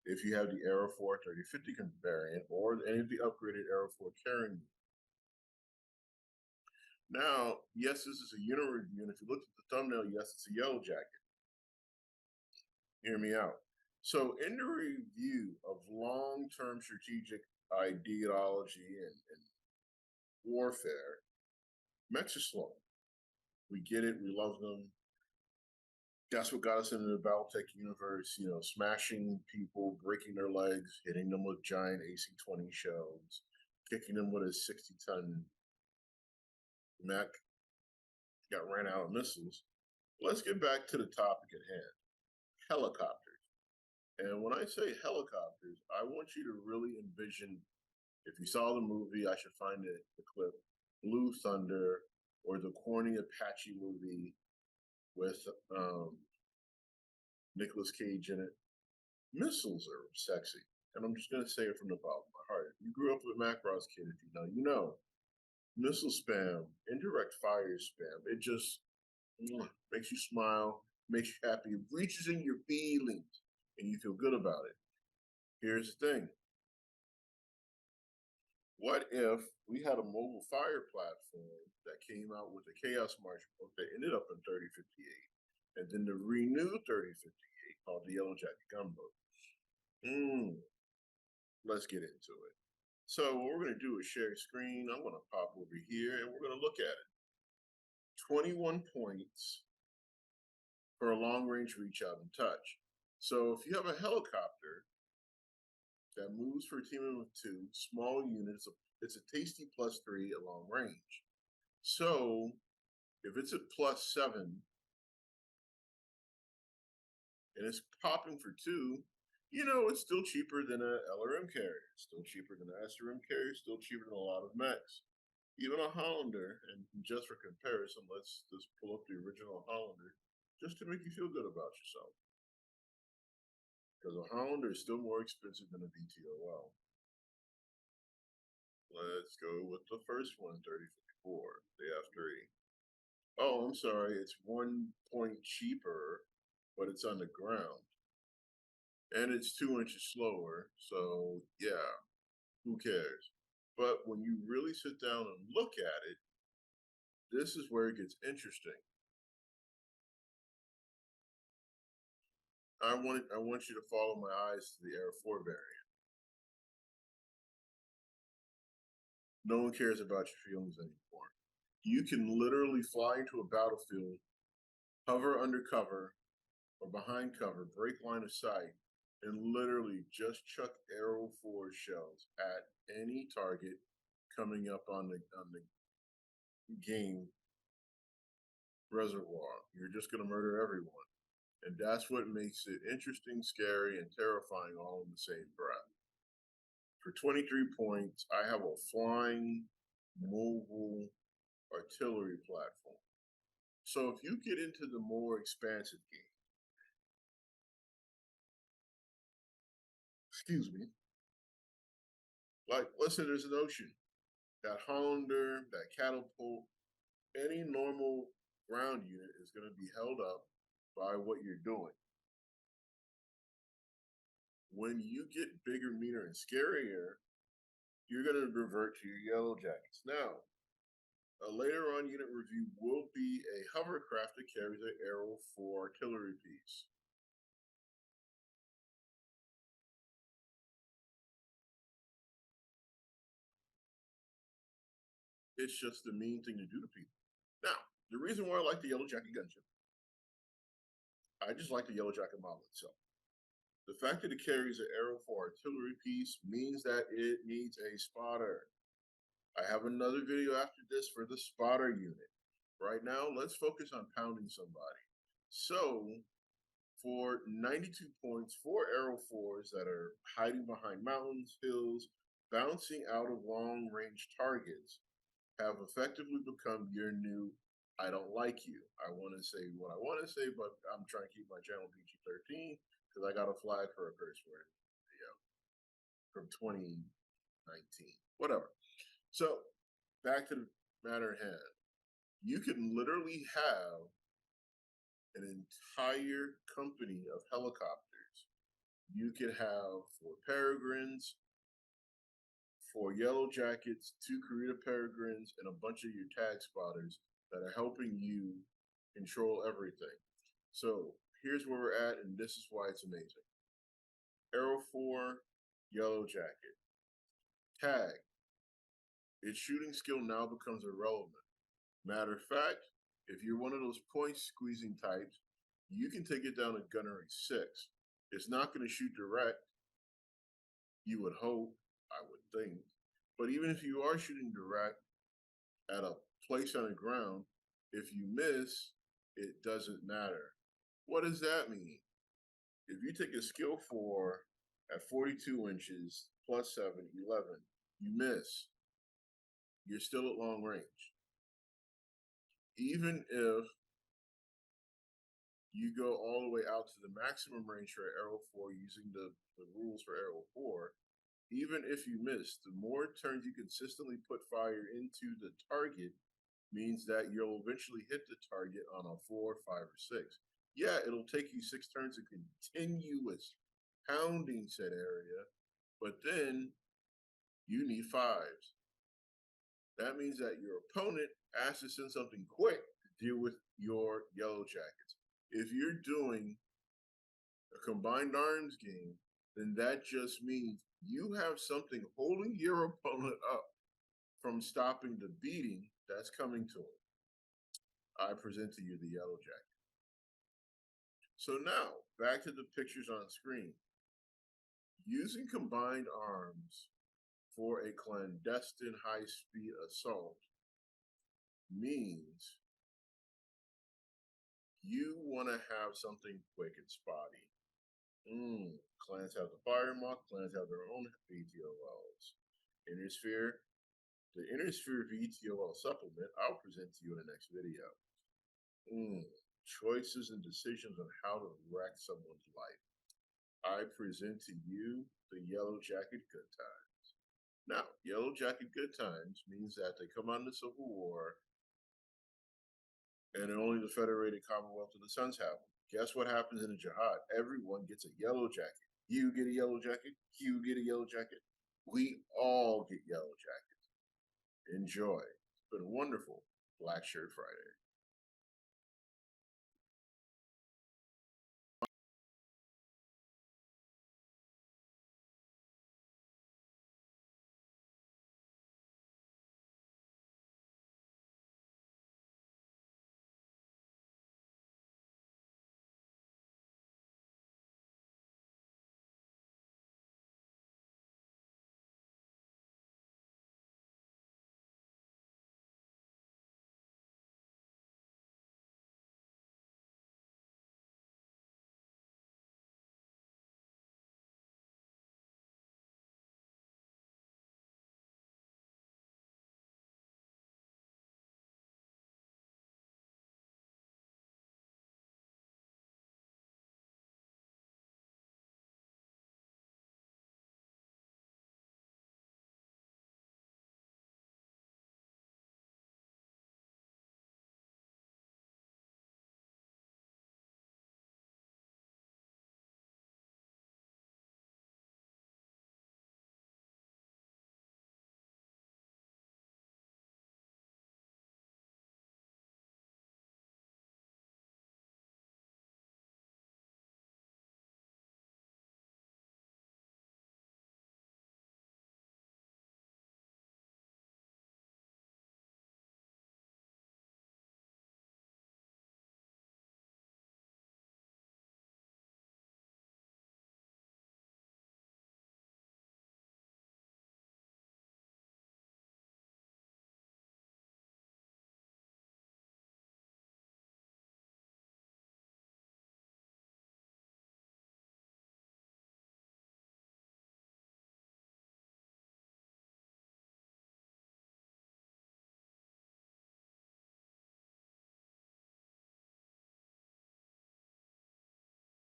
if you have the Aero 4 3050 variant or any of the upgraded Aero 4 carrying. Now, yes, this is a unit review, and if you look at the thumbnail, yes, it's a yellow jacket. Hear me out. So, in the review of long-term strategic ideology and warfare, mechs are slow. We get it. We love them. That's what got us into the battletech universe. You know, smashing people, breaking their legs, hitting them with giant AC-20 shells, kicking them with a 60-ton mech. Got ran out of missiles. Let's get back to the topic at hand: helicopters. And when I say helicopters, I want you to really envision. If you saw the movie, I should find the clip, Blue Thunder, or the corny Apache movie with Nicolas Cage in it. Missiles are sexy. And I'm just going to say it from the bottom of my heart. If you grew up with Macross Kid, if you know, you know. Missile spam, indirect fire spam, it just makes you smile, makes you happy, it reaches in your feelings, and you feel good about it. Here's the thing. What if we had a mobile fire platform that came out with a Chaos March book that ended up in 3058, and then the renewed 3058 called the Yellow Jacket Gunboat? Let's get into it. So what we're going to do is share screen. I'm going to pop over here, and we're going to look at it. 21 points for a long-range reach out and touch. So if you have a helicopter that moves for a team of 2, small units, it's a tasty +3 at long range. So if it's at +7 and it's popping for 2, you know it's still cheaper than an LRM carrier, still cheaper than an SRM carrier, still cheaper than a lot of mechs. Even a Hollander, and just for comparison, let's just pull up the original Hollander just to make you feel good about yourself. Because a Hollander is still more expensive than a VTOL. Let's go with the first one, 3054, the F3. Oh, I'm sorry, it's 1 point cheaper, but it's on the ground. And it's 2 inches slower, so yeah, who cares? But when you really sit down and look at it, this is where it gets interesting. I want you to follow my eyes to the Air 4 variant. No one cares about your feelings anymore. You can literally fly into a battlefield, hover under cover or behind cover, break line of sight, and literally just chuck Aero 4 shells at any target coming up on the game reservoir. You're just going to murder everyone. And that's what makes it interesting, scary, and terrifying all in the same breath. For 23 points, I have a flying mobile artillery platform. So if you get into the more expansive game, excuse me, like let's say there's an ocean, that Hollander, that catapult, any normal ground unit is going to be held up by what you're doing. When you get bigger, meaner, and scarier, you're going to revert to your yellow jackets. Now, a later on unit review will be a hovercraft that carries an Aero 4 artillery piece. It's just the mean thing to do to people. Now, the reason why I like the yellow jacket gunship, I just like the yellow jacket model itself. The fact that it carries an Aero 4 artillery piece means that it needs a spotter. I have another video after this for the spotter unit. Right now, let's focus on pounding somebody. So, for 92 points, 4 Aero 4s that are hiding behind mountains, hills, bouncing out of long-range targets have effectively become your new I don't like you. I want to say what I want to say, but I'm trying to keep my channel PG-13 because I got a flag for a curse word video from 2019. Whatever. So, back to the matter at hand. You can literally have an entire company of helicopters You could have 4 peregrines, 4 yellow jackets, 2 Karita peregrines, and a bunch of your tag spotters that are helping you control everything. So here's where we're at, and this is why it's amazing. Arrow 4, yellow jacket. Tag. Its shooting skill now becomes irrelevant. Matter of fact, if you're one of those point squeezing types, you can take it down to gunnery 6. It's not going to shoot direct, you would hope, I would think. But even if you are shooting direct at a place on the ground, if you miss, it doesn't matter. What does that mean? If you take a skill 4 at 42 inches plus 7, 11, you miss, you're still at long range. Even if you go all the way out to the maximum range for arrow 4 using the rules for arrow 4, even if you miss, the more turns you consistently put fire into the target means that you'll eventually hit the target on a 4, 5, or 6. Yeah, it'll take you 6 turns of continuous pounding said area, but then you need 5s. That means that your opponent has to send something quick to deal with your yellow jackets. If you're doing a combined arms game, then that just means you have something holding your opponent up from stopping the beating that's coming to him. I present to you the yellow jacket. So now, back to the pictures on screen. Using combined arms for a clandestine high-speed assault means you want to have something quick and spotty. Clans have the fire mock, clans have their own VTOLs. Inner Sphere, the Inner Sphere VTOL supplement, I'll present to you in the next video. Choices and decisions on how to wreck someone's life. I present to you the Yellow Jacket Good Times. Now, Yellow Jacket Good Times means that they come out in the Civil War and only the Federated Commonwealth of the Suns have them. Guess what happens in a jihad? Everyone gets a yellow jacket. You get a yellow jacket. You get a yellow jacket. We all get yellow jackets. Enjoy. It's been a wonderful Black Shirt Friday.